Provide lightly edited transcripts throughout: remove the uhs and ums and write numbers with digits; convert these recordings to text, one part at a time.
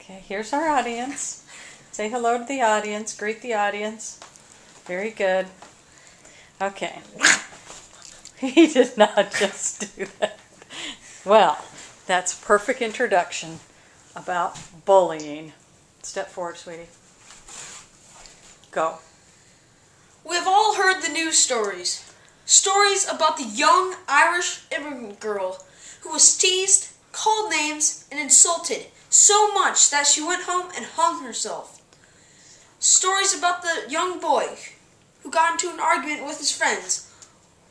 Okay, here's our audience. Say hello to the audience. Greet the audience. Very good. Okay. He did not just do that. Well, that's a perfect introduction about bullying. Step forward, sweetie. Go. We've all heard the news stories. Stories about the young Irish immigrant girl who was teased, called names, and insulted so much that she went home and hung herself. Stories about the young boy who got into an argument with his friends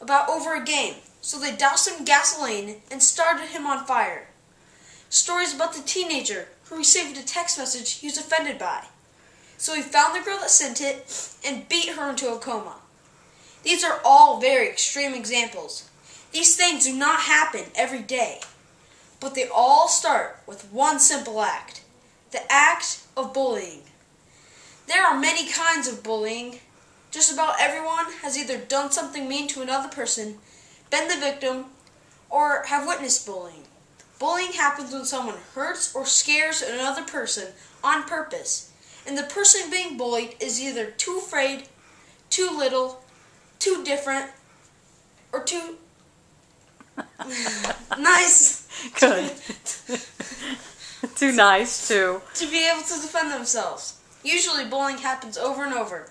about over a game, so they doused him gasoline and started him on fire. Stories about the teenager who received a text message he was offended by, so he found the girl that sent it and beat her into a coma. These are all very extreme examples. These things do not happen every day, but they all start with one simple act, the act of bullying. There are many kinds of bullying. Just about everyone has either done something mean to another person, been the victim, or have witnessed bullying. Bullying happens when someone hurts or scares another person on purpose, and the person being bullied is either too afraid, too little, too different, or too nice. Good. Too nice, too. To be able to defend themselves. Usually bullying happens over and over.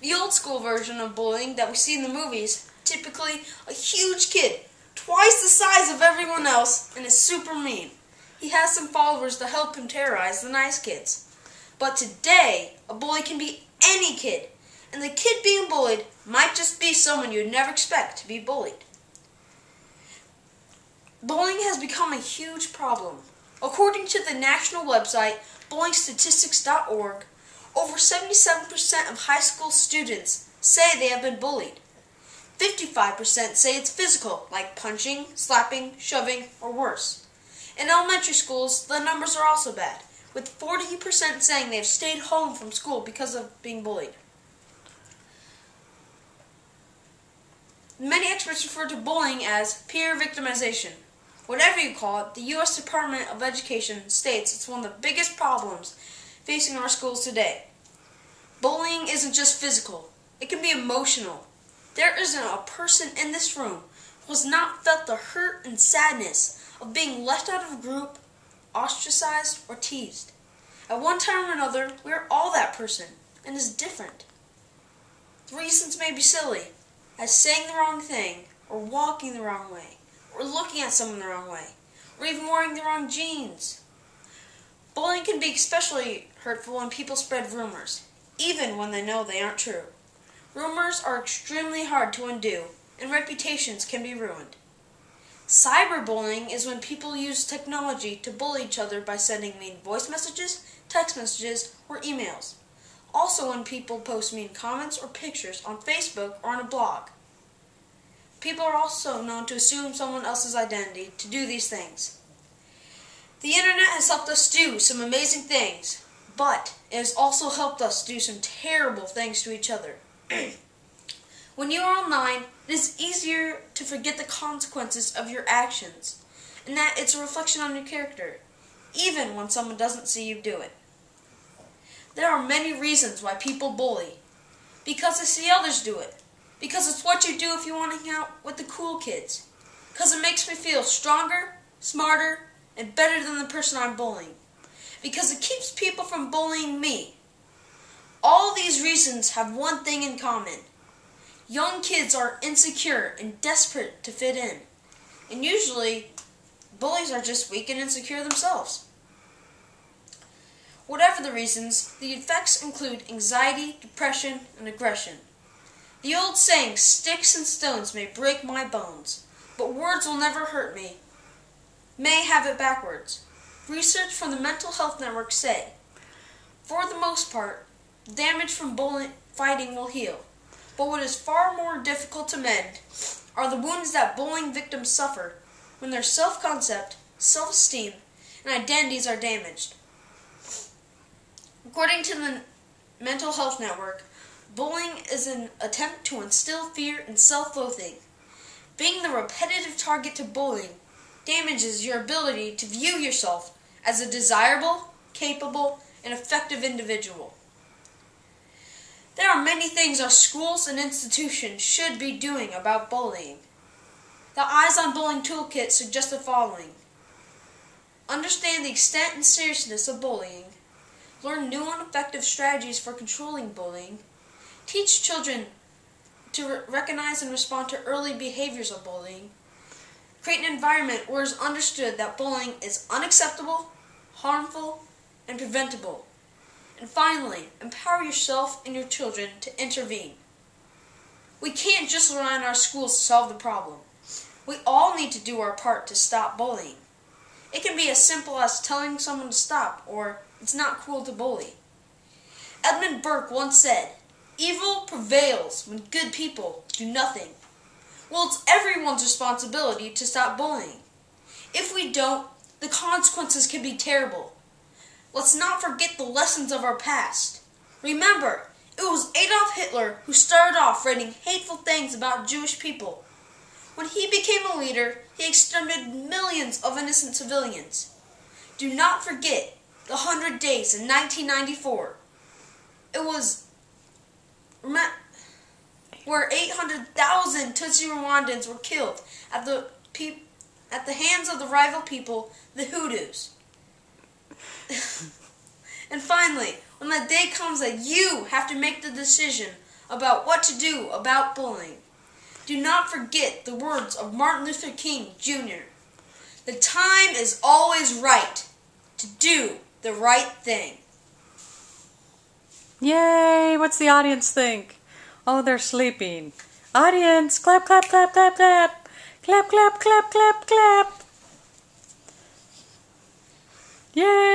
The old school version of bullying that we see in the movies, typically a huge kid, twice the size of everyone else, and is super mean. He has some followers to help him terrorize the nice kids. But today, a bully can be any kid, and the kid being bullied might just be someone you'd never expect to be bullied. Bullying has become a huge problem. According to the national website, bullyingstatistics.org, over 77% of high school students say they have been bullied. 55% say it's physical, like punching, slapping, shoving, or worse. In elementary schools, the numbers are also bad, with 40% saying they have stayed home from school because of being bullied. Many experts refer to bullying as peer victimization. Whatever you call it, the U.S. Department of Education states it's one of the biggest problems facing our schools today. Bullying isn't just physical. It can be emotional. There isn't a person in this room who has not felt the hurt and sadness of being left out of a group, ostracized, or teased. At one time or another, we are all that person, and is different. The reasons may be silly, as saying the wrong thing, or walking the wrong way, or looking at someone the wrong way, or even wearing the wrong jeans. Bullying can be especially hurtful when people spread rumors, even when they know they aren't true. Rumors are extremely hard to undo, and reputations can be ruined. Cyberbullying is when people use technology to bully each other by sending mean voice messages, text messages, or emails. Also when people post mean comments or pictures on Facebook or on a blog. People are also known to assume someone else's identity to do these things. The internet has helped us do some amazing things, but it has also helped us do some terrible things to each other. When you are online, it is easier to forget the consequences of your actions, and that it's a reflection on your character, even when someone doesn't see you do it. There are many reasons why people bully. Because they see others do it. Because it's what you do if you want to hang out with the cool kids. Because it makes me feel stronger, smarter, and better than the person I'm bullying. Because it keeps people from bullying me. All these reasons have one thing in common. Young kids are insecure and desperate to fit in. And usually, bullies are just weak and insecure themselves. Whatever the reasons, the effects include anxiety, depression, and aggression. The old saying, sticks and stones may break my bones, but words will never hurt me, may have it backwards. Research from the Mental Health Network say, for the most part, damage from fighting will heal. But what is far more difficult to mend are the wounds that bullying victims suffer when their self-concept, self-esteem, and identities are damaged. According to the Mental Health Network, bullying is an attempt to instill fear and self-loathing. Being the repetitive target to bullying damages your ability to view yourself as a desirable, capable, and effective individual. There are many things our schools and institutions should be doing about bullying. The Eyes on Bullying Toolkit suggests the following. Understand the extent and seriousness of bullying. Learn new and effective strategies for controlling bullying. Teach children to recognize and respond to early behaviors of bullying. Create an environment where it is understood that bullying is unacceptable, harmful, and preventable. And finally, empower yourself and your children to intervene. We can't just rely on our schools to solve the problem. We all need to do our part to stop bullying. It can be as simple as telling someone to stop, or it's not cool to bully. Edmund Burke once said, "Evil prevails when good people do nothing." Well, it's everyone's responsibility to stop bullying. If we don't, the consequences can be terrible. Let's not forget the lessons of our past. Remember, it was Adolf Hitler who started off writing hateful things about Jewish people. When he became a leader, he exterminated millions of innocent civilians. Do not forget the 100 days in 1994. It was where 800,000 Tutsi Rwandans were killed at the hands of the rival people, the Hutus. And finally, when the day comes that you have to make the decision about what to do about bullying, do not forget the words of Martin Luther King Jr. The time is always right to do the right thing. Yay! What's the audience think? Oh, they're sleeping. Audience, clap, clap, clap, clap, clap. Clap, clap, clap, clap, clap. Yay!